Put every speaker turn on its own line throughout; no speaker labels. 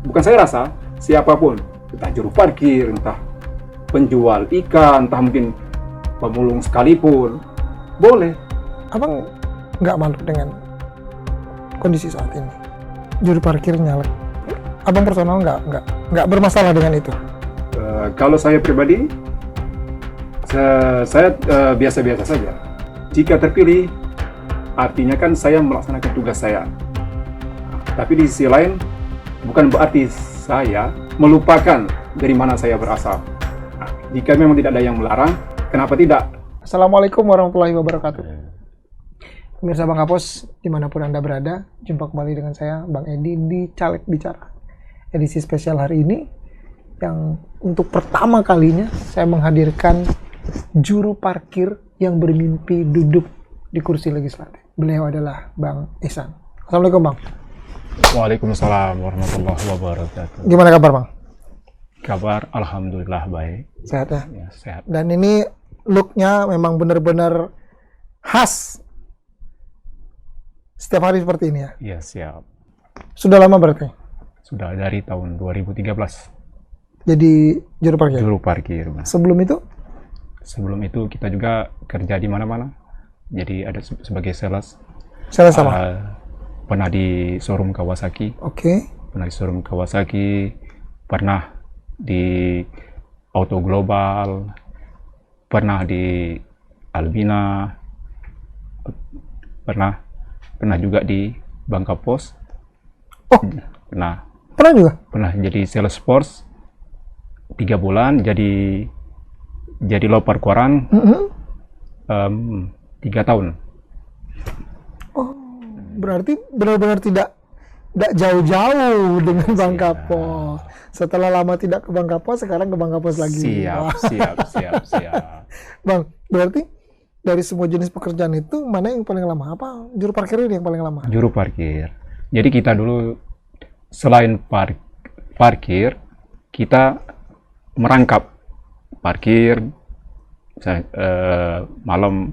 bukan saya rasa, siapapun, entah juru parkir, entah penjual ikan, entah mungkin pemulung sekalipun, boleh.
Abang nggak malu dengan kondisi saat ini? Juru parkir nyalek. Abang personal nggak bermasalah dengan itu?
Kalau saya pribadi, saya biasa-biasa saja. Jika terpilih, artinya kan saya melaksanakan tugas saya. Tapi di sisi lain, bukan berarti saya melupakan dari mana saya berasal. Nah, jika memang tidak ada yang melarang, kenapa tidak?
Assalamualaikum warahmatullahi wabarakatuh. Pemirsa Bang Kapos, dimanapun Anda berada, jumpa kembali dengan saya, Bang Edi, di Caleg Bicara. Edisi spesial hari ini, yang untuk pertama kalinya saya menghadirkan juru parkir yang bermimpi duduk di kursi legislatif. Beliau adalah Bang Ihsan. Assalamualaikum Bang.
Waalaikumsalam warahmatullahi wabarakatuh.
Gimana kabar Bang?
Kabar alhamdulillah baik.
Sehat ya?
Ya, sehat.
Dan ini looknya memang benar-benar khas. Setiap hari seperti ini ya?
Iya, siap.
Sudah lama berarti?
Sudah dari tahun 2013.
Jadi juru parkir?
Juru parkir.
Sebelum itu?
Sebelum itu kita juga kerja di mana-mana. Jadi ada sebagai sales.
Sales sama?
Pernah di showroom Kawasaki.
Oke.
Pernah di showroom Kawasaki. Pernah di Auto Global. Pernah di Albina. Pernah juga di Bangka Pos.
Oh. Pernah juga?
Pernah jadi sales force 3 bulan, jadi loper koran 3 tahun.
Oh, berarti benar-benar tidak jauh-jauh dengan Bangka Pos. Setelah lama tidak ke Bangka Pos, sekarang ke Bangka Pos lagi.
Siap.
Bang, berarti dari semua jenis pekerjaan itu, mana yang paling lama? Apa juru parkir ini yang paling lama?
Juru parkir. Jadi kita dulu selain parkir, kita merangkap parkir. Misalnya, malam,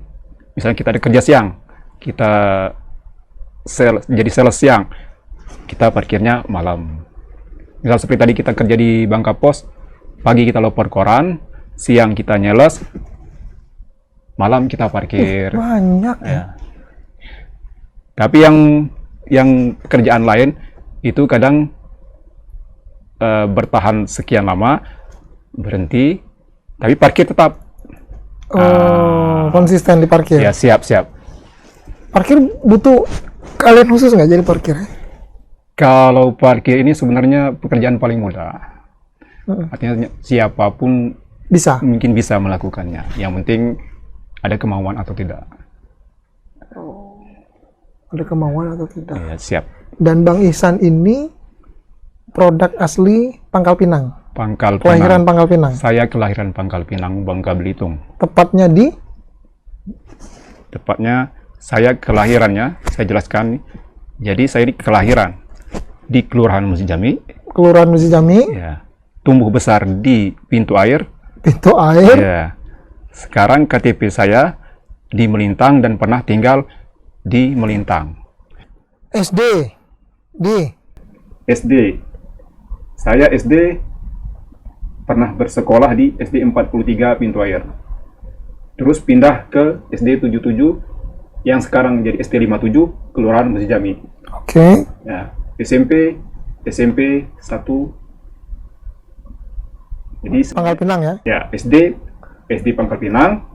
misalnya kita ada kerja siang, kita jadi sales siang, kita parkirnya malam. Misal seperti tadi kita kerja di Bangka Pos, pagi kita loper koran, siang kita nyeles, malam kita parkir.
Banyak ya.
Tapi yang pekerjaan lain itu kadang bertahan sekian lama, berhenti, tapi parkir tetap.
Konsisten di parkir.
Ya, siap.
Parkir butuh kalian khusus nggak jadi parkir?
Kalau parkir ini sebenarnya pekerjaan paling mudah. Artinya siapapun mungkin bisa melakukannya. Yang penting ada kemauan atau tidak.
Ada kemauan atau tidak?
Ya, siap.
Dan Bang Ihsan ini produk asli Pangkal Pinang. Kelahiran Pangkal Pinang.
Saya kelahiran Pangkal Pinang, Bangka Belitung.
Tepatnya
saya kelahirannya, saya jelaskan. Jadi saya kelahiran di Kelurahan Masjid Jami.
Kelurahan Masjid Jami.
Ya. Tumbuh besar di Pintu Air.
Pintu Air.
Ya. Sekarang KTP saya di Melintang dan pernah tinggal di Melintang.
SD.
Saya SD pernah bersekolah di SD 43 Pintu Air. Terus pindah ke SD 77 yang sekarang jadi SD 57 Kelurahan Masjid Jami.
Oke.
Ya, SMP 1. Jadi
Pangkal Pinang ya?
Ya, SD Pangkal Pinang,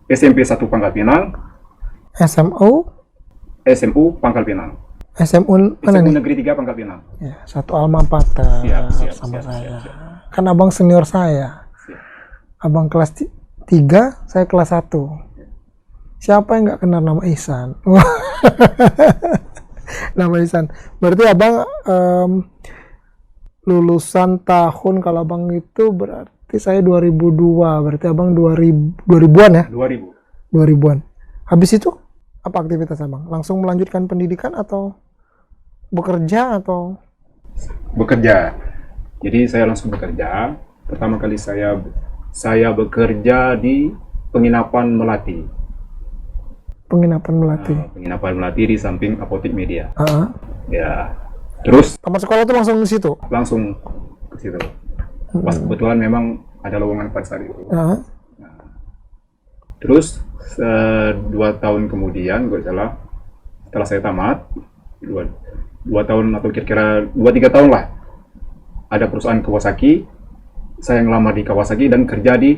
SMP 1 Pangkal Pinang, SMU Pangkal Pinang.
SMU mana nih?
Negeri 3 Pangkal Pinang.
Ya, satu alma mater sama saya. Kan abang senior saya. Abang kelas 3, saya kelas 1. Siapa yang nggak kenal nama Ihsan? Nama Ihsan. Berarti abang lulusan tahun, kalau abang itu berarti saya 2002. Berarti abang 2000-an ya? 2000-an. Habis itu apa aktivitas abang? Langsung melanjutkan pendidikan atau bekerja atau?
Bekerja. Jadi saya langsung bekerja. Pertama kali saya bekerja di penginapan Melati.
Penginapan Melati.
Penginapan Melati di samping Apotik Media. Ya. Terus
Tamat sekolah tuh langsung di situ.
langsung ke situ. Pas kebetulan memang ada lowongan pada saat itu.
Nah,
Terus 2 tahun kemudian, gue salah, setelah saya tamat, dua tahun atau kira-kira 2-3 tahun lah, ada perusahaan Kawasaki, saya ngelamar di Kawasaki dan kerja di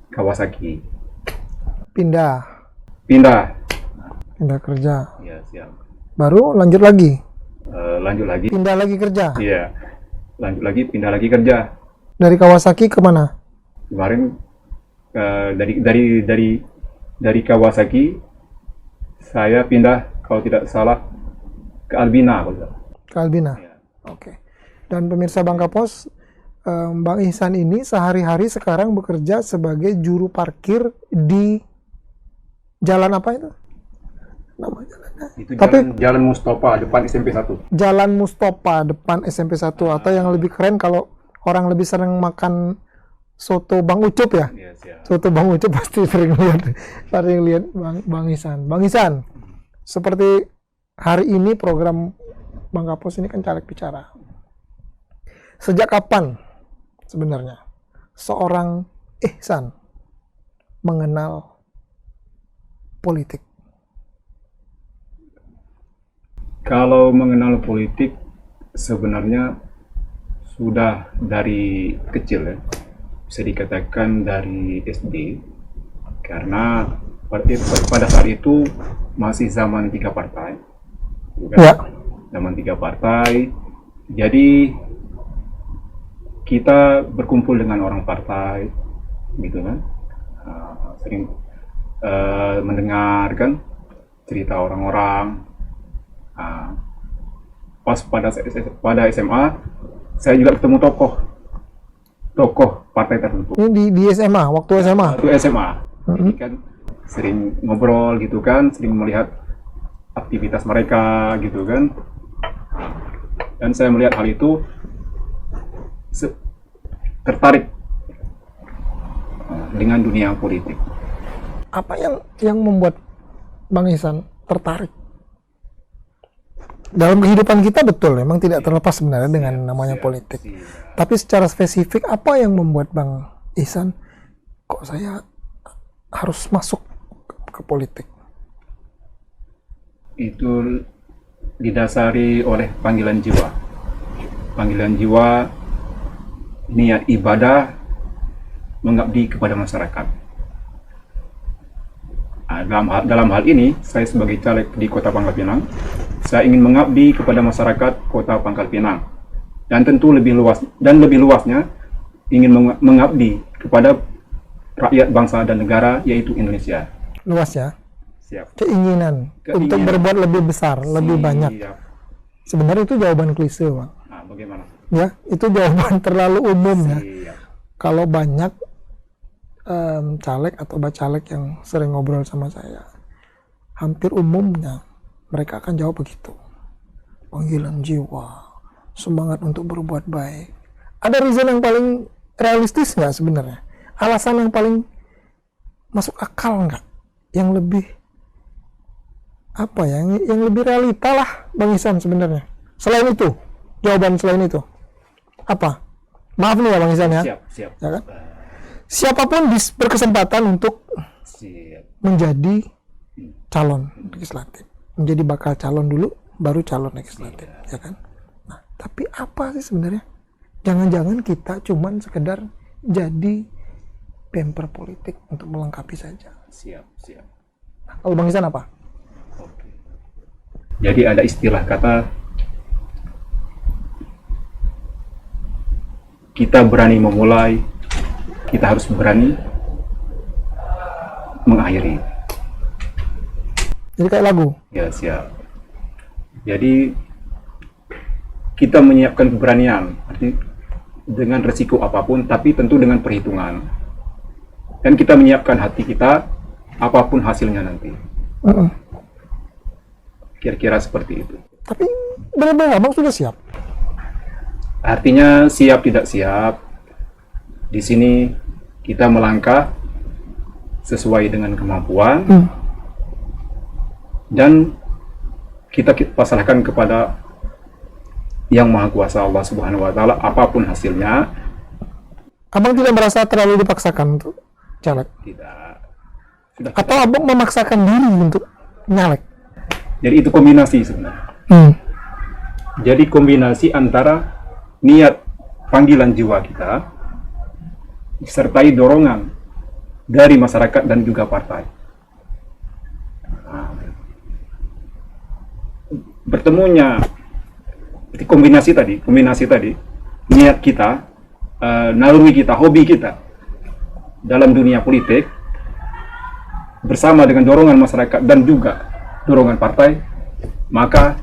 Kawasaki.
pindah
Pindah.
kerja.
Ya, siap.
Baru lanjut lagi.
Lanjut lagi.
Pindah lagi kerja.
Iya. Lanjut lagi, pindah lagi kerja.
Dari Kawasaki ke mana?
Kemarin dari Kawasaki saya pindah kalau tidak salah ke Albina, kalau tidak salah.
Ke Albina.
Ya.
Oke. Dan pemirsa Bangka Pos, Bang Ihsan ini sehari-hari sekarang bekerja sebagai juru parkir di jalan apa itu? Nama jalannya?
Itu
Tapi-
jalan Mustafa depan SMP 1.
Jalan Mustopa depan SMP 1, atau yang lebih keren kalau orang lebih sering makan soto Bang Ucup ya.
Iya, siap.
Soto Bang Ucup pasti sering lihat Bang Ihsan. Bang Ihsan, seperti hari ini program Bangka Pos ini kan caleg bicara. Sejak kapan sebenarnya seorang Ihsan mengenal politik?
Kalau mengenal politik sebenarnya sudah dari kecil ya. Bisa dikatakan dari SD. Karena pada saat itu masih zaman 3 partai. Bukan?
Ya.
Zaman 3 partai. Jadi kita berkumpul dengan orang partai gitu kan. Sering mendengarkan cerita orang-orang. Pas pada SMA saya juga ketemu tokoh partai tertentu.
Ini di SMA, waktu SMA.
Waktu SMA, jadi kan sering ngobrol gitu kan, sering melihat aktivitas mereka gitu kan, dan saya melihat hal itu tertarik dengan dunia politik.
Apa yang membuat Bang Ihsan tertarik? Dalam kehidupan kita betul, memang tidak terlepas sebenarnya dengan namanya politik. Tapi secara spesifik, apa yang membuat Bang Ihsan, kok saya harus masuk ke politik?
Itu didasari oleh panggilan jiwa. Panggilan jiwa, niat ibadah, mengabdi kepada masyarakat. Dalam hal ini, saya sebagai caleg di Kota Pangkal Pinang, saya ingin mengabdi kepada masyarakat Kota Pangkal Pinang, dan tentu lebih luasnya ingin mengabdi kepada rakyat bangsa dan negara, yaitu Indonesia.
Luas ya,
Siap.
keinginan untuk berbuat lebih besar, lebih banyak.
Siap.
Sebenarnya itu jawaban klise, Bang.
Nah, bagaimana?
Ya, itu jawaban terlalu umum ya.
Siap.
Kalau banyak caleg atau bacalek yang sering ngobrol sama saya, hampir umumnya mereka akan jawab begitu. Panggilan jiwa, semangat untuk berbuat baik. Ada reason yang paling realistis nggak sebenarnya? Alasan yang paling masuk akal nggak? Yang lebih apa ya? Yang lebih realita lah, Bang Ihsan sebenarnya. Selain itu, jawaban selain itu apa? Maaf nih ya Bang Ihsan ya.
Siap.
Ya kan? Siapapun berkesempatan untuk
Siap.
menjadi calon legislatif, menjadi bakal calon dulu, baru calon legislatif, ya kan? Nah, tapi apa sih sebenarnya? Jangan-jangan kita cuman sekedar jadi bemper politik untuk melengkapi saja.
Siap.
Nah, kalau Bang Ihsan apa?
Oke. Jadi ada istilah kata kita berani memulai, kita harus berani mengakhiri.
Jadi kayak lagu.
Ya, siap. Jadi kita menyiapkan keberanian, arti dengan resiko apapun, tapi tentu dengan perhitungan. Dan kita menyiapkan hati kita, apapun hasilnya nanti. Kira-kira seperti itu.
Tapi benar-benar Abang sudah siap.
Artinya siap tidak siap. Di sini kita melangkah sesuai dengan kemampuan dan kita pasrahkan kepada Yang Maha Kuasa Allah Subhanahu wa taala, apapun hasilnya.
Abang tidak merasa terlalu dipaksakan untuk caleg?
Tidak. Sudah.
Atau abang memaksakan diri untuk nyalek?
Jadi itu kombinasi sebenarnya. Jadi kombinasi antara niat panggilan jiwa kita disertai dorongan dari masyarakat dan juga partai. Bertemunya kombinasi tadi, niat kita, naluri kita, hobi kita dalam dunia politik bersama dengan dorongan masyarakat dan juga dorongan partai, maka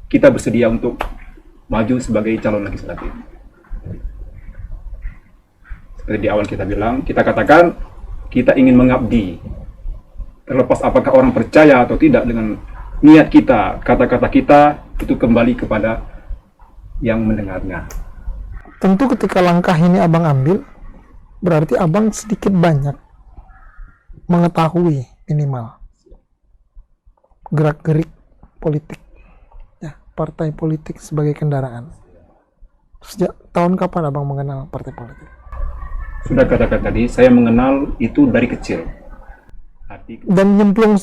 kita bersedia untuk maju sebagai calon legislatif. Seperti di awal kita bilang, kita katakan kita ingin mengabdi. Terlepas apakah orang percaya atau tidak dengan niat kita, kata-kata kita itu kembali kepada yang mendengarnya.
Tentu ketika langkah ini abang ambil, berarti abang sedikit banyak mengetahui minimal gerak-gerik politik, ya, partai politik sebagai kendaraan. Sejak tahun kapan abang mengenal partai politik?
Sudah katakan tadi, saya mengenal itu dari kecil.
Dan nyemplung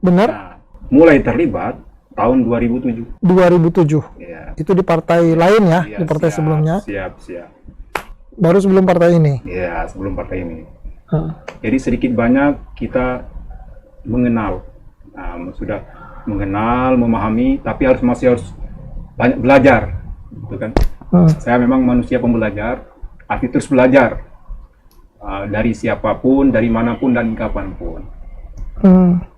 benar?
Nah, mulai terlibat tahun 2007.
2007.
Ya.
Itu di partai lain ya,
Ya,
di partai
siap,
sebelumnya.
Siap.
Baru sebelum partai ini.
Ya, sebelum partai ini. Jadi sedikit banyak kita mengenal, sudah mengenal, memahami, tapi masih harus banyak belajar, gitu kan? Saya memang manusia pembelajar, arti terus belajar dari siapapun, dari manapun dan kapanpun.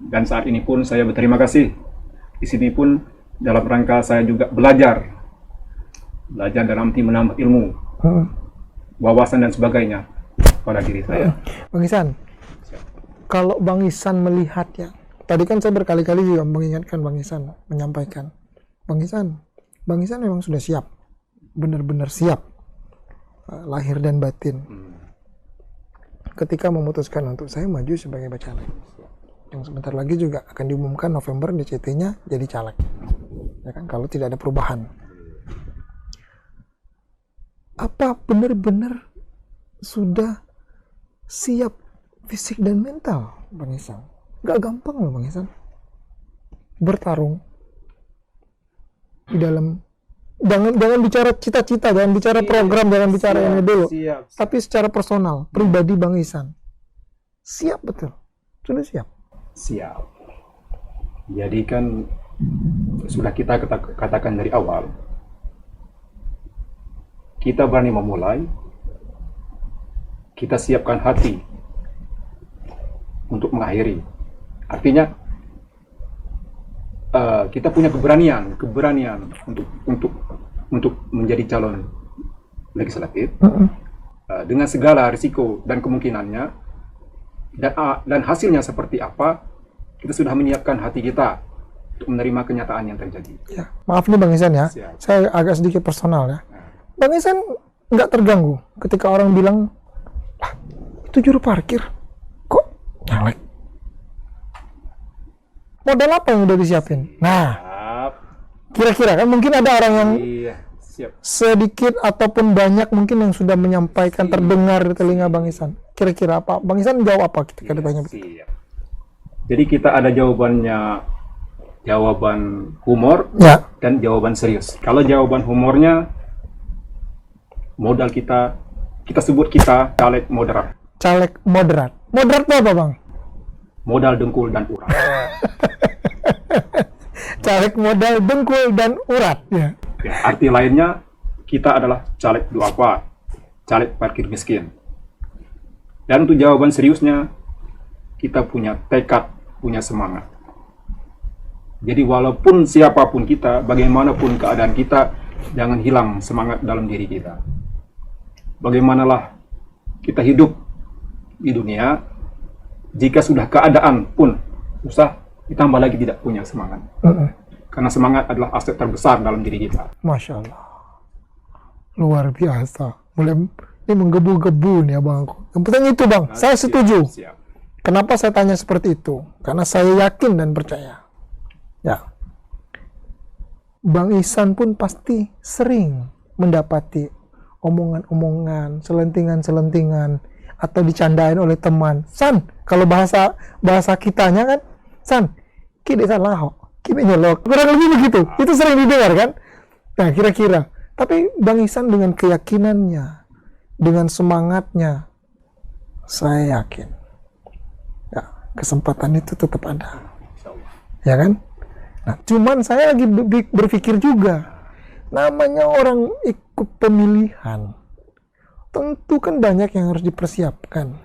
Dan saat ini pun saya berterima kasih. Di sini pun dalam rangka saya juga belajar dalam arti menambah ilmu, wawasan dan sebagainya pada diri saya.
Bang Ihsan, kalau Bang Ihsan melihat ya, tadi kan saya berkali-kali juga mengingatkan Bang Ihsan, menyampaikan, Bang Ihsan memang sudah siap, benar-benar siap, lahir dan batin. Ketika memutuskan untuk saya maju sebagai bacalek, yang sebentar lagi juga akan diumumkan November DCT-nya jadi caleg, ya kan, kalau tidak ada perubahan. Apa benar-benar sudah siap fisik dan mental, Bang Ihsan? Gak gampang loh Bang Ihsan bertarung di dalam, jangan bicara cita-cita, jangan bicara program, jangan bicara ini dulu, tapi secara personal, pribadi Bang Ihsan siap betul, sudah siap.
Jadi kan sudah kita katakan dari awal, kita berani memulai, kita siapkan hati untuk mengakhiri. Artinya kita punya keberanian untuk menjadi calon legislatif dengan segala risiko dan kemungkinannya, dan hasilnya seperti apa, kita sudah menyiapkan hati kita untuk menerima kenyataan yang terjadi.
Ya, maaf nih Bang Ihsan ya, saya agak sedikit personal ya. Bang Ihsan nggak terganggu ketika orang bilang, lah itu juru parkir, kok nyalek? Modal apa yang udah disiapin? Nah, kira-kira kan mungkin ada orang yang sedikit ataupun banyak mungkin yang sudah menyampaikan, terdengar di telinga Bang Ihsan. Kira-kira apa? Bang Ihsan jawab apa ketika ditanya begitu?
Jadi kita ada jawaban humor dan jawaban serius. Kalau jawaban humornya, modal kita sebut kita caleg moderat. Caleg moderat.
Moderat itu apa Bang?
Modal dengkul dan urat.
Caleg modal dengkul dan urat. Ya,
arti lainnya kita adalah caleg duafa, caleg parkir miskin. Dan untuk jawaban seriusnya, kita punya tekad, punya semangat. Jadi walaupun siapapun kita, bagaimanapun keadaan kita, jangan hilang semangat dalam diri kita. Bagaimanalah kita hidup di dunia, jika sudah keadaan pun susah, ditambah lagi tidak punya semangat. Karena semangat adalah aset terbesar dalam diri kita.
Masya Allah, luar biasa. Mulai ini menggebu-gebu nih abangku. Yang penting itu Bang, saya setuju. Kenapa saya tanya seperti itu? Karena saya yakin dan percaya. Ya, Bang Ihsan pun pasti sering mendapati omongan-omongan, selentingan-selentingan, atau dicandain oleh teman. San, kalau bahasa kitanya kan, San, ki desa laho, ki nyelok. Kurang lebih begitu. Itu sering didengar kan? Nah, kira-kira. Tapi Bang Ihsan dengan keyakinannya, dengan semangatnya, saya yakin ya, kesempatan itu tetap ada. Ya kan? Nah, cuman saya lagi berpikir juga, namanya orang ikut pemilihan, tentu kan banyak yang harus dipersiapkan.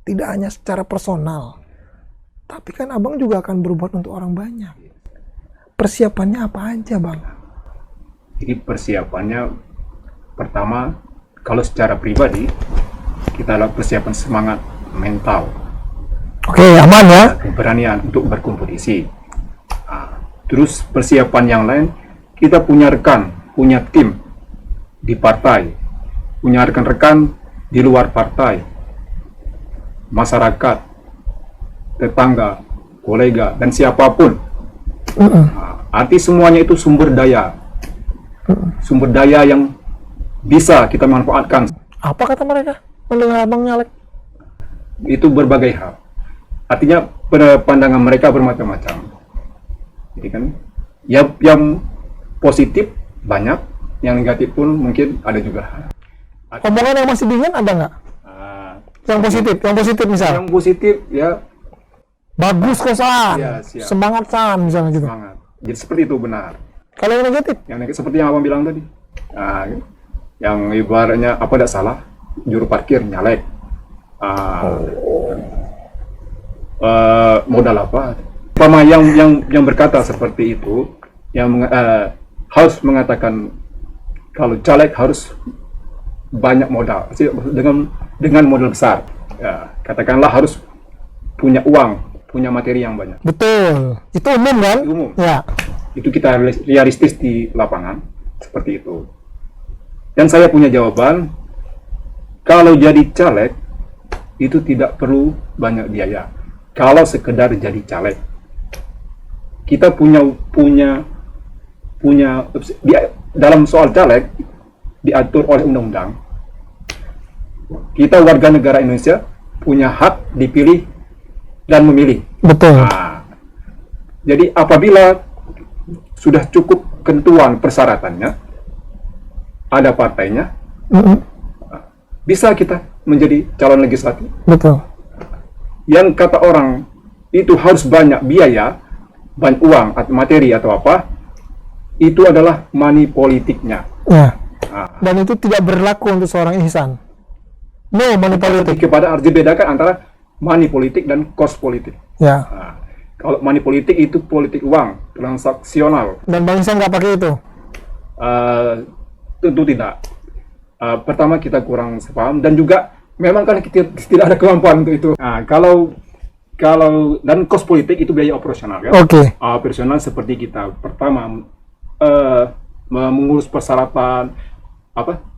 Tidak hanya secara personal, tapi kan abang juga akan berbuat untuk orang banyak. Persiapannya apa aja, Bang?
Jadi persiapannya, pertama, kalau secara pribadi, kita lakukan persiapan semangat mental.
Oke, aman ya?
Keberanian untuk berkompetisi. Terus persiapan yang lain, kita punya rekan, punya tim di partai, punya rekan-rekan di luar partai, masyarakat, tetangga, kolega, dan siapapun. Arti semuanya itu sumber daya yang bisa kita manfaatkan.
Apa kata mereka mendengar abang nyalek?
Itu berbagai hal. Artinya pandangan mereka bermacam-macam. Jadi kan, ya, yang positif banyak, yang negatif pun mungkin ada juga.
Omongan yang masih dingin ada nggak? Yang positif misal?
Yang positif ya.
Bagus kok San,
Ya, siap.
semangat San misalnya gitu.
Semangat. Jadi seperti itu benar.
Kalau yang negatif?
Yang negatif seperti yang abang bilang tadi. Yang ibaratnya apa tidak salah, juru parkir nyalek. Modal apa? Pama yang berkata seperti itu, yang harus mengatakan kalau caleg harus banyak modal, dengan modal besar. Ya, katakanlah harus punya uang, punya materi yang banyak.
Betul, itu umum kan?
Umum.
Ya.
Itu kita realistis di lapangan seperti itu. Dan saya punya jawaban, kalau jadi caleg itu tidak perlu banyak biaya. Kalau sekedar jadi caleg, kita punya dalam soal caleg diatur oleh undang-undang. Kita warga negara Indonesia punya hak dipilih dan memilih.
Betul.
Jadi apabila sudah cukup ketentuan persyaratannya, ada partainya, bisa kita menjadi calon legislatif.
Betul.
Yang kata orang itu harus banyak biaya, banyak uang atau materi atau apa, itu adalah money politiknya.
Ya. Dan itu tidak berlaku untuk seorang Ihsan. No money politik.
Kepada harus dibedakan antara money politik dan cost politik.
Ya.
Kalau money politik itu politik uang, transaksional.
Dan Bang Ihsan nggak pakai itu?
Tentu tidak. Pertama kita kurang sepaham, dan juga memang kan kita tidak ada kemampuan untuk itu. Kalau dan cost politik itu biaya operasional kan?
Oke.
Operasional seperti kita pertama mengurus persyaratan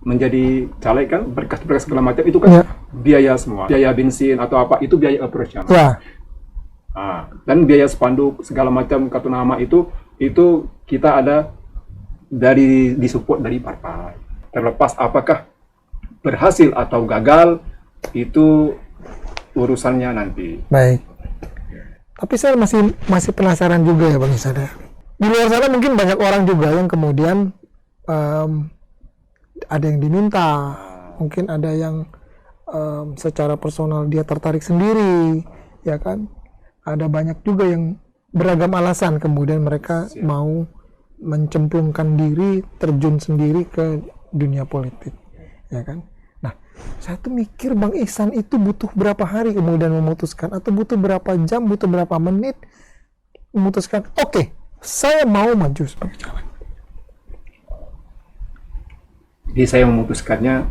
menjadi caleg kan, berkas-berkas segala macam itu kan biaya semua. Biaya bensin atau apa itu biaya operasional.
Ya.
Dan biaya spanduk segala macam kartu nama itu kita ada disupport dari partai. Terlepas apakah berhasil atau gagal itu urusannya nanti.
Baik. Tapi saya masih penasaran juga ya Bang Ihsan. Di luar sana mungkin banyak orang juga yang kemudian ada yang diminta, mungkin ada yang secara personal dia tertarik sendiri, ya kan? Ada banyak juga yang beragam alasan kemudian mereka mau mencemplungkan diri, terjun sendiri ke dunia politik, ya kan? Nah, saya tuh mikir Bang Ihsan itu butuh berapa hari kemudian memutuskan, atau butuh berapa jam, butuh berapa menit memutuskan, oke, saya mau maju sebagai caleg.
Jadi saya memutuskannya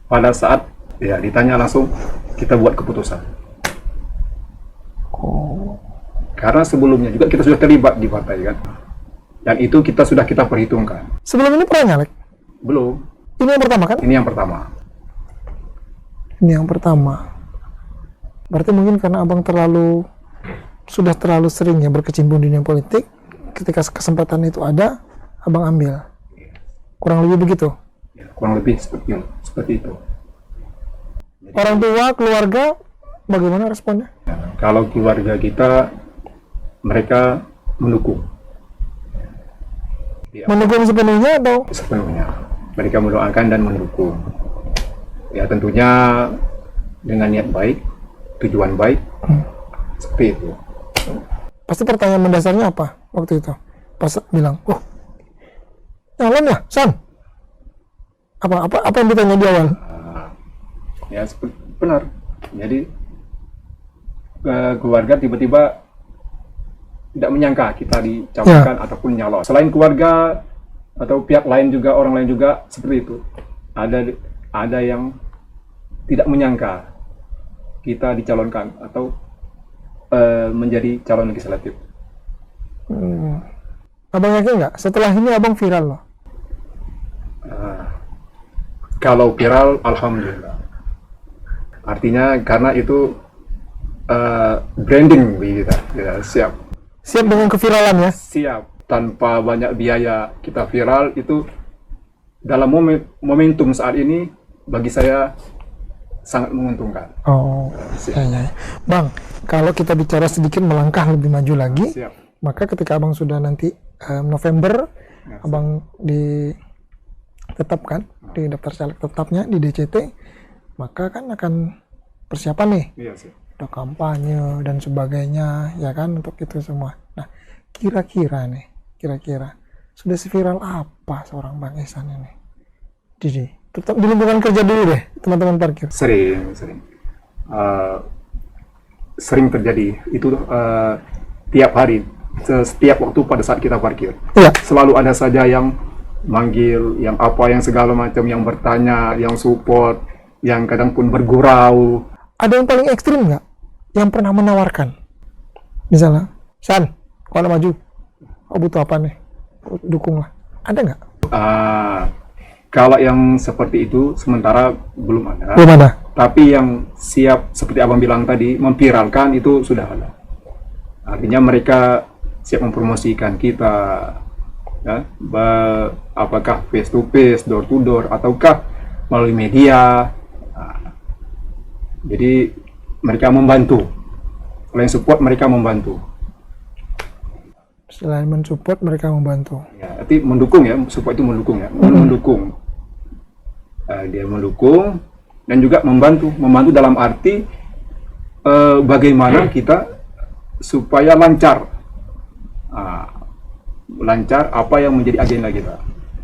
pada saat ditanya langsung kita buat keputusan. Karena sebelumnya juga kita sudah terlibat di partai kan, dan itu sudah kita perhitungkan.
Sebelum ini pernah nyalek?
Belum.
Ini yang pertama kan?
Ini yang pertama.
Ini yang pertama. Berarti mungkin karena abang sudah terlalu sering ya berkecimpung di dunia politik, ketika kesempatan itu ada, abang ambil. Kurang lebih begitu.
Ya, kurang lebih seperti itu.
Orang tua, keluarga, bagaimana responnya?
Nah, kalau keluarga kita, mereka mendukung. Ya,
Mendukung sepenuhnya atau?
sepenuhnya. Mereka mendoakan dan mendukung. Ya tentunya dengan niat baik, tujuan baik, seperti itu.
Pasti pertanyaan mendasarnya apa waktu itu? Pas bilang, oh, nyalon ya, San? Apa yang ditanya di awal?
Ya benar. Jadi keluarga tiba-tiba tidak menyangka kita dicalonkan ataupun nyalon. Selain keluarga atau pihak lain juga, orang lain juga seperti itu. Ada yang tidak menyangka kita dicalonkan atau menjadi calon legislatif.
Abang yakin nggak? Setelah ini abang viral loh.
Kalau viral, alhamdulillah. Artinya karena itu branding bagi kita. Ya, siap.
Siap dengan keviralan ya?
Siap. Tanpa banyak biaya kita viral itu dalam momentum saat ini bagi saya sangat menguntungkan.
Oh, ya. Bang, kalau kita bicara sedikit melangkah lebih maju lagi,
Siap.
maka ketika abang sudah nanti November, abang ditetapkan di daftar caleg tetapnya di DCT, maka kan akan persiapan nih,
Iya sih.
udah kampanye dan sebagainya, ya kan, untuk itu semua. Nah, kira-kira sudah seviral apa seorang Bang Ihsan ini? Jadi, tetap di lingkungan kerja dulu deh, teman-teman parkir.
Sering terjadi itu tiap hari, setiap waktu pada saat kita parkir.
Iya.
Selalu ada saja yang manggil, yang apa, yang segala macam, yang bertanya, yang support, yang kadang pun bergurau.
Ada yang paling ekstrim nggak? Yang pernah menawarkan? Misalnya, San, kalau maju, oh butuh apa nih? Dukung lah. Ada nggak?
Kalau yang seperti itu sementara belum ada.
Belum ada.
Tapi yang siap seperti abang bilang tadi memviralkan itu sudah ada. Artinya mereka siap mempromosikan kita, ya, apakah face to face, door to door, ataukah melalui media. Jadi mereka membantu. Selain support, mereka membantu.
Selain mensupport, mereka membantu.
Ya, arti mendukung ya, support itu mendukung ya, mendukung. Dia mendukung dan juga membantu dalam arti bagaimana kita supaya lancar apa yang menjadi agenda kita.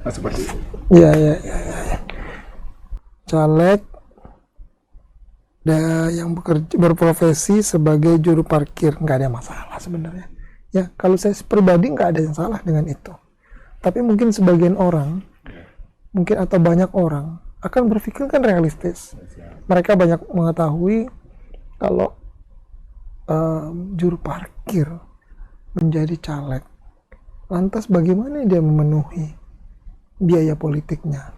Nah, seperti itu.
Iya. Caleg yang berprofesi sebagai juru parkir, nggak ada masalah sebenarnya. Ya, kalau saya pribadi nggak ada yang salah dengan itu. Tapi mungkin sebagian orang, mungkin atau banyak orang akan berpikir kan realistis. Mereka banyak mengetahui kalau juru parkir menjadi caleg, lantas bagaimana dia memenuhi biaya politiknya,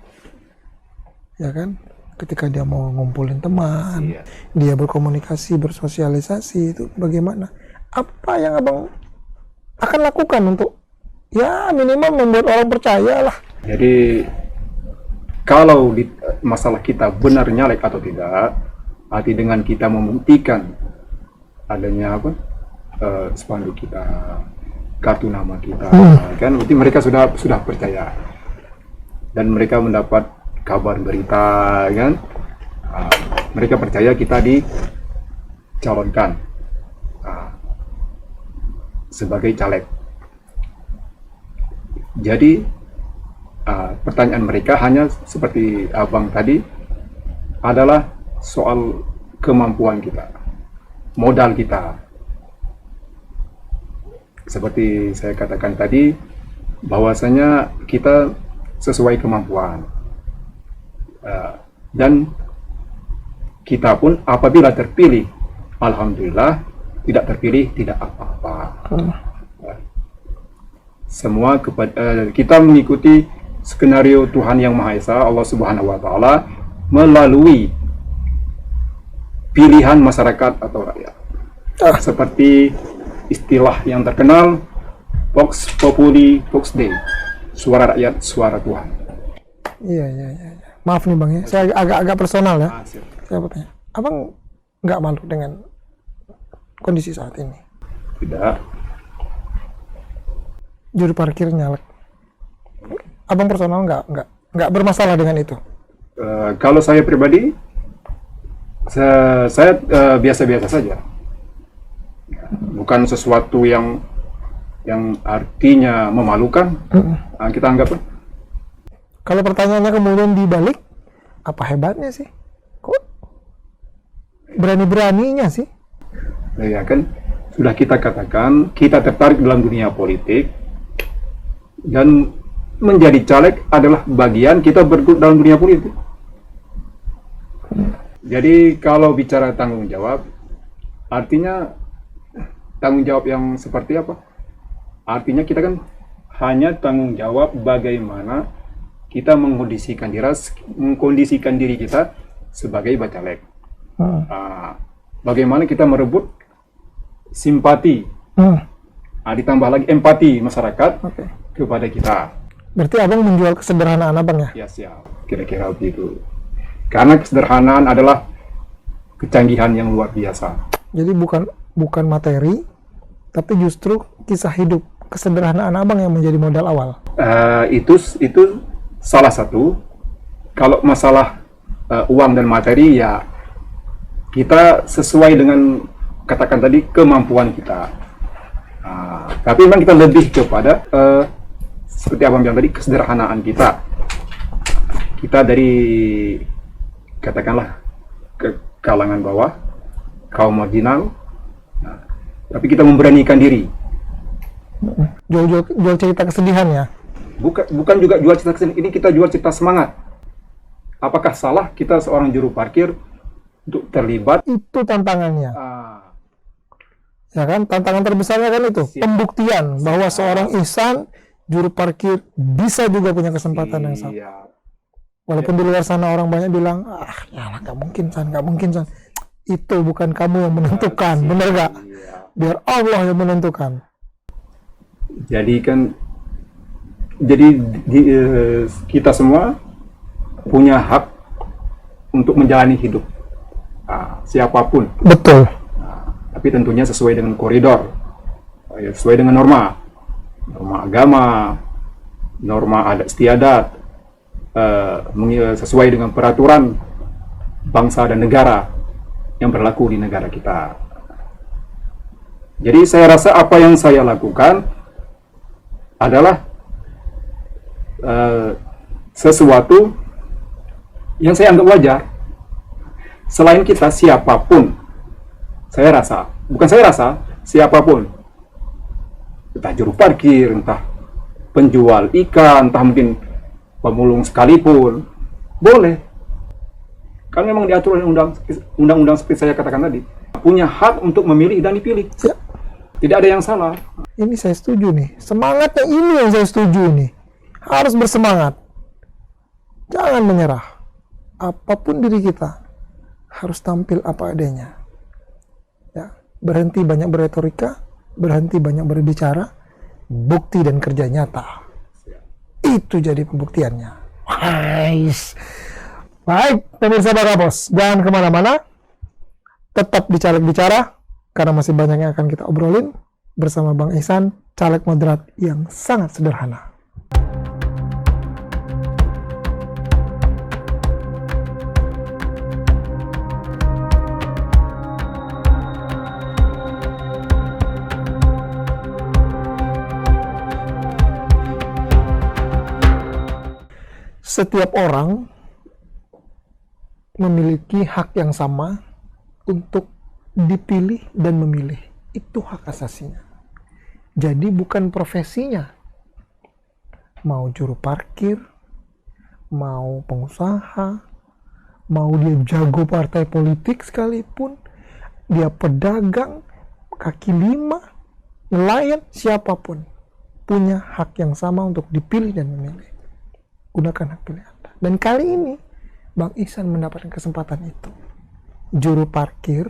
ya kan? Ketika dia mau ngumpulin teman, dia berkomunikasi, bersosialisasi, itu bagaimana? Apa yang abang akan lakukan untuk ya minimal membuat orang percaya lah?
Jadi kalau masalah kita benar nyalek atau tidak, arti dengan kita membuktikan adanya spanduk kita, kartu nama kita, kan berarti mereka sudah percaya dan mereka mendapat kabar berita, kan mereka percaya kita dicalonkan sebagai caleg. Jadi pertanyaan mereka hanya seperti abang tadi adalah soal kemampuan kita, modal kita. Seperti saya katakan tadi, bahwasanya kita sesuai kemampuan. Dan kita pun apabila terpilih, alhamdulillah, tidak terpilih tidak apa-apa. Semua kita mengikuti skenario Tuhan Yang Maha Esa, Allah Subhanahu wa Ta'ala, melalui pilihan masyarakat atau rakyat. Seperti istilah yang terkenal, Vox Populi Vox Dei, suara rakyat, suara Tuhan.
Iya. Maaf nih Bang ya, saya agak personal ya.
Siap.
Saya mau tanya, Abang nggak malu dengan kondisi saat ini?
Tidak.
Juru parkir nyalek. Abang personal nggak bermasalah dengan itu?
Kalau saya pribadi, saya biasa-biasa saja. Bukan sesuatu yang artinya memalukan. Kita anggap.
Kalau pertanyaannya kemudian dibalik, apa hebatnya sih? Kok berani-beraninya sih?
Ya kan, sudah kita katakan, kita tertarik dalam dunia politik, dan menjadi caleg adalah bagian kita dalam dunia politik. Jadi kalau bicara tanggung jawab, artinya tanggung jawab yang seperti apa? Artinya kita kan hanya tanggung jawab bagaimana kita mengkondisikan diri kita sebagai bacaleg. Bagaimana kita merebut simpati, ditambah lagi empati masyarakat kepada kita.
Berarti Abang menjual kesederhanaan Abang ya?
Ya siap, kira-kira begitu. Karena kesederhanaan adalah kecanggihan yang luar biasa.
Jadi bukan materi, tapi justru kisah hidup, kesederhanaan Abang yang menjadi modal awal.
Itu salah satu. Kalau masalah uang dan materi, ya kita sesuai dengan katakan tadi kemampuan kita. Tapi memang kita lebih kepada seperti Abang bilang tadi, kesederhanaan kita. Kita dari katakanlah ke kalangan bawah, kaum marginal, tapi kita memberanikan diri.
Jual cerita kesedihan ya?
Bukan juga jual cerita kesedihan, ini kita jual cerita semangat. Apakah salah kita seorang juru parkir untuk terlibat?
Itu tantangannya. Ya kan, tantangan terbesarnya kan itu.
Siap.
Pembuktian bahwa seorang Ihsan juru parkir bisa juga punya kesempatan yang sama. Walaupun di luar sana orang banyak bilang, ya nggak mungkin San. Itu bukan kamu yang menentukan, bener gak? Biar Allah yang menentukan.
Jadi kita semua punya hak untuk menjalani hidup, siapapun.
Betul.
Tapi tentunya sesuai dengan koridor, sesuai dengan norma agama, norma adat istiadat, sesuai dengan peraturan bangsa dan negara yang berlaku di negara kita. Jadi saya rasa apa yang saya lakukan adalah sesuatu yang saya anggap wajar. Selain kita, siapapun, siapapun, entah juru parkir, entah penjual ikan, entah mungkin pemulung sekalipun, boleh. Kan memang diatur oleh undang-undang seperti saya katakan tadi, punya hak untuk memilih dan dipilih.
Ya.
Tidak ada yang salah.
Ini saya setuju nih. Semangatnya ini yang saya setuju nih. Harus bersemangat. Jangan menyerah. Apapun diri kita, harus tampil apa adanya. Ya, berhenti banyak berretorika, berhenti banyak berbicara, bukti dan kerja nyata. Itu jadi pembuktiannya. Baik, pemirsa Bakapos, jangan kemana-mana. Tetap di Caleg Bicara, karena masih banyak yang akan kita obrolin bersama Bang Ihsan, caleg moderat yang sangat sederhana. Setiap orang memiliki hak yang sama untuk dipilih dan memilih. Itu hak asasinya. Jadi bukan profesinya. Mau juru parkir, mau pengusaha, mau dia jago partai politik sekalipun, dia pedagang, kaki lima, nelayan, siapapun punya hak yang sama untuk dipilih dan memilih. Gunakan hak pilih Anda. Dan kali ini Bang Ihsan mendapatkan kesempatan itu. Juru parkir,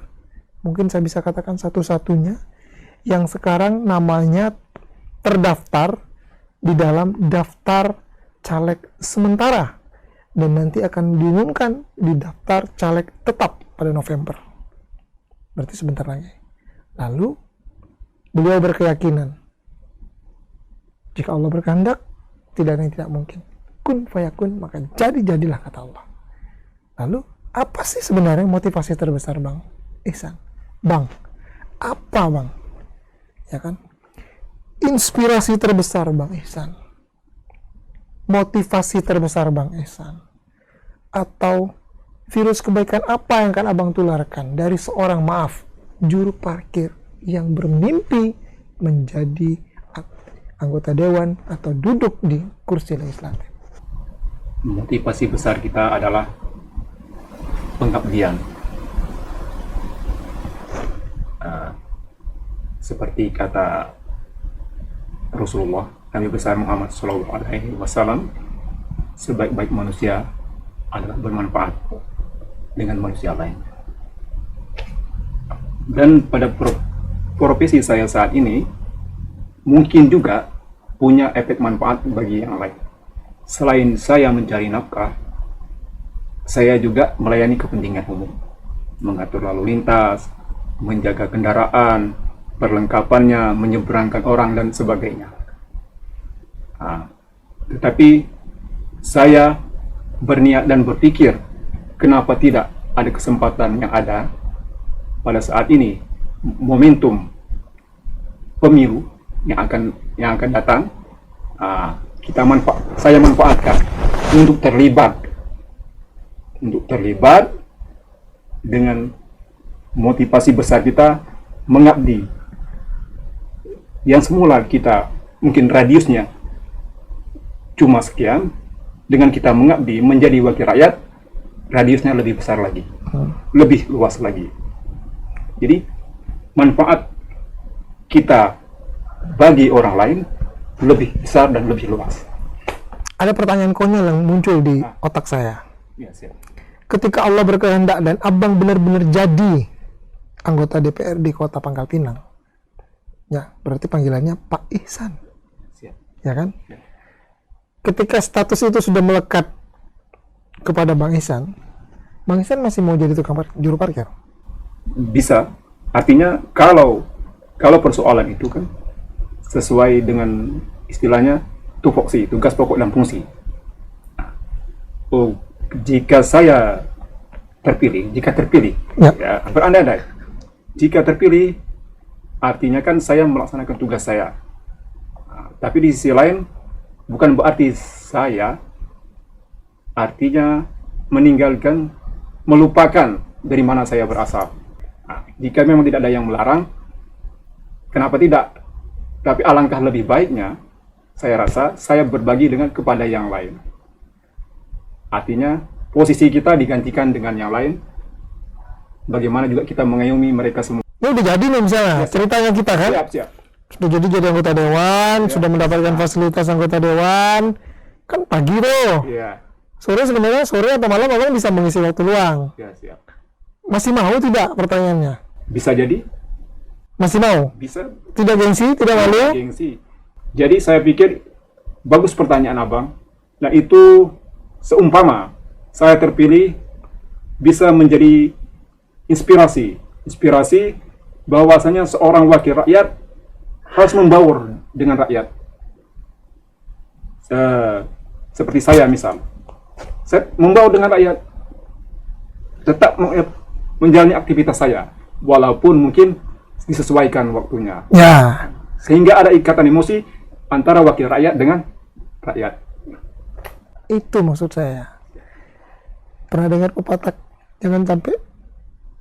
mungkin saya bisa katakan satu-satunya yang sekarang namanya terdaftar di dalam daftar caleg sementara dan nanti akan diumumkan di daftar caleg tetap pada November. Berarti sebentar lagi. Lalu beliau berkeyakinan jika Allah berkehendak tidak ada yang tidak mungkin. Kun fayakun, maka jadilah kata Allah. Lalu apa sih sebenarnya motivasi terbesar Bang Ihsan? Bang, apa Bang? Ya kan? Inspirasi terbesar Bang Ihsan. Motivasi terbesar Bang Ihsan. Atau virus kebaikan apa yang akan Abang tularkan dari seorang juru parkir yang bermimpi menjadi anggota dewan atau duduk di kursi legislatif?
Motivasi besar kita adalah pengabdian. Seperti kata Rasulullah, Nabi besar Muhammad SAW, sebaik-baik manusia adalah bermanfaat dengan manusia lain. Dan pada profesi saya saat ini, mungkin juga punya efek manfaat bagi yang lain. Selain saya mencari nafkah, saya juga melayani kepentingan umum, mengatur lalu lintas, menjaga kendaraan, perlengkapannya, menyeberangkan orang, dan sebagainya. Tetapi saya berniat dan berpikir, kenapa tidak ada kesempatan yang ada pada saat ini, momentum pemilu yang akan datang, saya manfaatkan untuk terlibat dengan motivasi besar kita mengabdi. Yang semula kita mungkin radiusnya cuma sekian, dengan kita mengabdi menjadi wakil rakyat, radiusnya lebih besar lagi, lebih luas lagi. Jadi manfaat kita bagi orang lain lebih besar dan lebih luas.
Ada pertanyaan konyol yang muncul di otak saya.
Ya, siap.
Ketika Allah berkehendak dan Abang benar-benar jadi anggota DPRD Kota Pangkal Pinang, ya berarti panggilannya Pak Ihsan.
Siap.
Ya kan?
Siap.
Ketika status itu sudah melekat kepada Bang Ihsan masih mau jadi tukang juru parkir?
Bisa. Artinya kalau persoalan itu kan sesuai dengan istilahnya tupoksi, tugas pokok dan fungsi. Jika saya terpilih, ya berandai-andai, jika terpilih, artinya kan saya melaksanakan tugas saya. Tapi di sisi lain, bukan berarti saya artinya meninggalkan, melupakan dari mana saya berasal. Jika memang tidak ada yang melarang, kenapa tidak? Tapi alangkah lebih baiknya, saya rasa, saya berbagi kepada yang lain. Artinya, posisi kita digantikan dengan yang lain. Bagaimana juga kita mengayomi mereka semua.
Ini udah jadi nih misalnya, ya, ceritanya kita kan?
Siap.
Sudah jadi anggota dewan,
ya,
sudah mendapatkan fasilitas anggota dewan. Kan pagi tuh.
Iya.
Sore atau malam Abang bisa mengisi waktu luang.
Ya, siap.
Masih mau tidak pertanyaannya?
Bisa jadi.
Masih mau?
Bisa.
Tidak gengsi, tidak malu?
Gengsi. Jadi saya pikir bagus pertanyaan Abang. Nah itu seumpama saya terpilih bisa menjadi inspirasi bahwasanya seorang wakil rakyat harus membaur dengan rakyat. Seperti saya misal, saya membaur dengan rakyat, tetap menjalani aktivitas saya, walaupun mungkin disesuaikan waktunya.
Ya.
Sehingga ada ikatan emosi antara wakil rakyat dengan rakyat.
Itu maksud saya. Pernah dengar pepatah, jangan sampai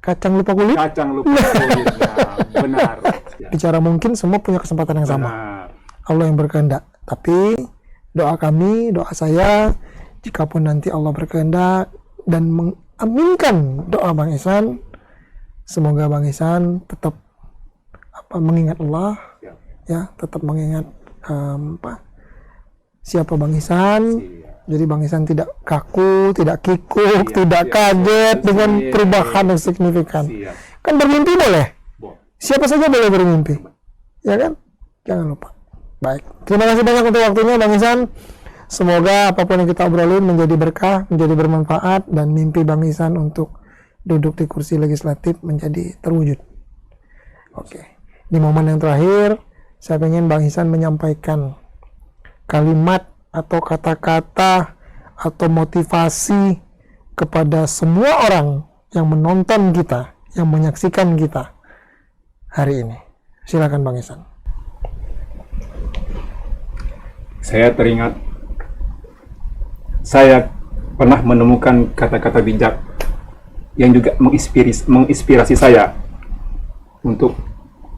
kacang lupa kulit?
Kacang lupa kulit, benar. Ya.
Bicara mungkin semua punya kesempatan yang sama. Allah yang berkehendak. Tapi doa kami, doa saya, jikapun nanti Allah berkehendak dan mengaminkan doa Bang Ihsan, semoga Bang Ihsan tetap mengingat Allah, ya, tetap mengingat siapa Bang Ihsan. Jadi Bang Ihsan tidak kaku, tidak kikuk, tidak kaget dengan perubahan yang signifikan. Kan bermimpi boleh. Siapa saja boleh bermimpi. Ya kan? Jangan lupa. Baik, terima kasih banyak untuk waktunya Bang Ihsan. Semoga apapun yang kita obrolin menjadi berkah, menjadi bermanfaat, dan mimpi Bang Ihsan untuk duduk di kursi legislatif menjadi terwujud. Oke, di momen yang terakhir, saya ingin Bang Ihsan menyampaikan kalimat atau kata-kata atau motivasi kepada semua orang yang menonton kita, yang menyaksikan kita hari ini. Silakan Bang Ihsan.
Saya teringat, saya pernah menemukan kata-kata bijak yang juga menginspirasi saya untuk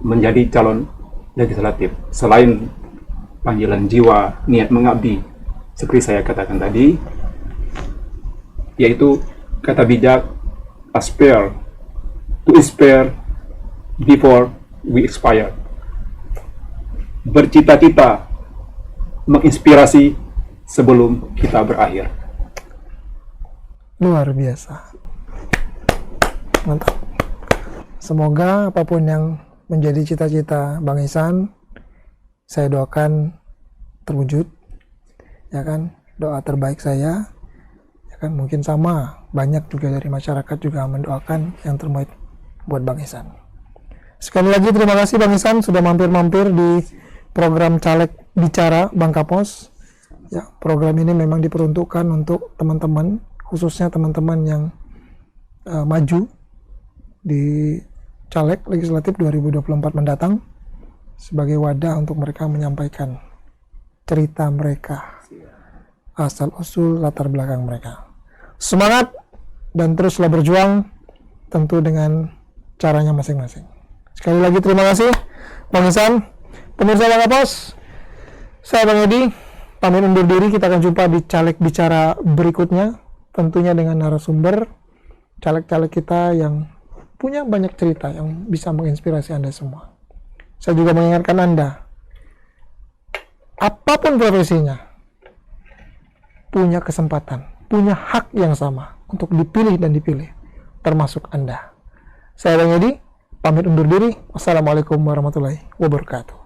menjadi calon legislatif. Selain panggilan jiwa, niat mengabdi, seperti saya katakan tadi, yaitu kata bijak, aspire to inspire before we expire. Bercita-cita menginspirasi sebelum kita berakhir.
Luar biasa. Mantap. Semoga apapun yang menjadi cita-cita Bang Ihsan, saya doakan terwujud. Ya kan? Doa terbaik saya, ya kan, mungkin sama banyak juga dari masyarakat juga mendoakan yang terbaik buat Bang Ihsan. Sekali lagi terima kasih Bang Ihsan sudah mampir-mampir di program Caleg Bicara Bang Kapos. Ya, program ini memang diperuntukkan untuk teman-teman, khususnya teman-teman yang maju di Caleg Legislatif 2024 mendatang, sebagai wadah untuk mereka menyampaikan cerita mereka, asal-usul latar belakang mereka. Semangat dan teruslah berjuang, tentu dengan caranya masing-masing. Sekali lagi terima kasih Bang Ihsan. Pemirsa Bang Kapos, saya Bang Edi pamit undur diri. Kita akan jumpa di Caleg Bicara berikutnya, tentunya dengan narasumber caleg-caleg kita yang punya banyak cerita yang bisa menginspirasi Anda semua. Saya juga mengingatkan Anda, apapun profesinya, punya kesempatan, punya hak yang sama untuk dipilih dan dipilih, termasuk Anda. Saya Bang Edi, pamit undur diri. Wassalamualaikum warahmatullahi wabarakatuh.